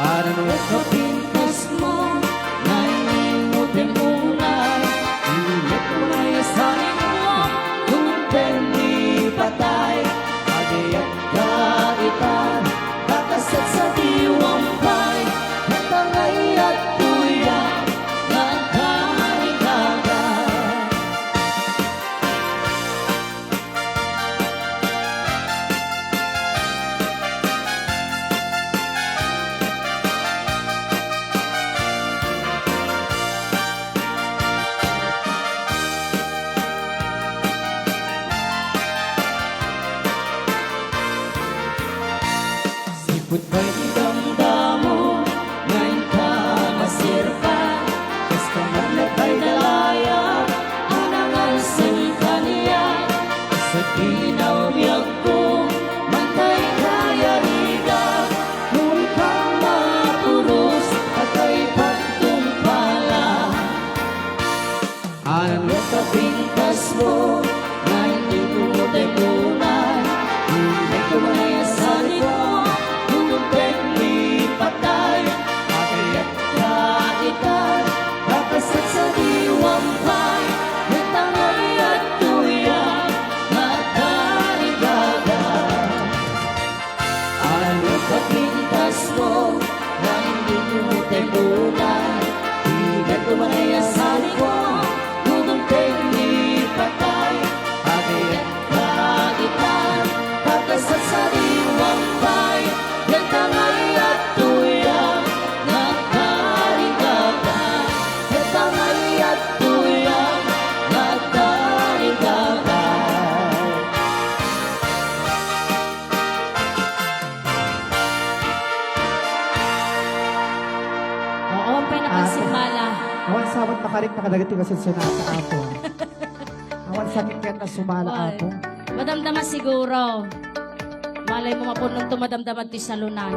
Aran mo kapintas mo na inimutin unay, ilit mo na yasanin mo kung peni patay. Agayat kaitan, kakasat sa diwampay, natangay at tuya na ang karigagan. Sipot ba'y damdamo ngayon ka masirpan, kas kamanat ay dalaya anangal sa kaniya. Sa pinawiyag ko mantay kaya riga, kung kang mapuros at ay pagtumpala. Ano ka pintas mo na hindi tumutin tunay, hindi ko mayasanin mo kung peni patay. Agayat kaitan, kakasat sa diwampay, natangay at tuya na karigagan. Ano ka pintas mo na hindi tumutin tunay, hindi ko mayasanin mo kung peni patay. Agayat kaitan, kakasat sa diwampay, natangay at tuya na karigagan. Natangay at tuya na karigagan. Oo, pinakasimala. Awan sabot makarik nakadagati kasi sunata ako. Awan sakit kaya na sumala Ay, ako. madamdaman siguro. Malay mo mapunong to madamdaman ti sa lunan.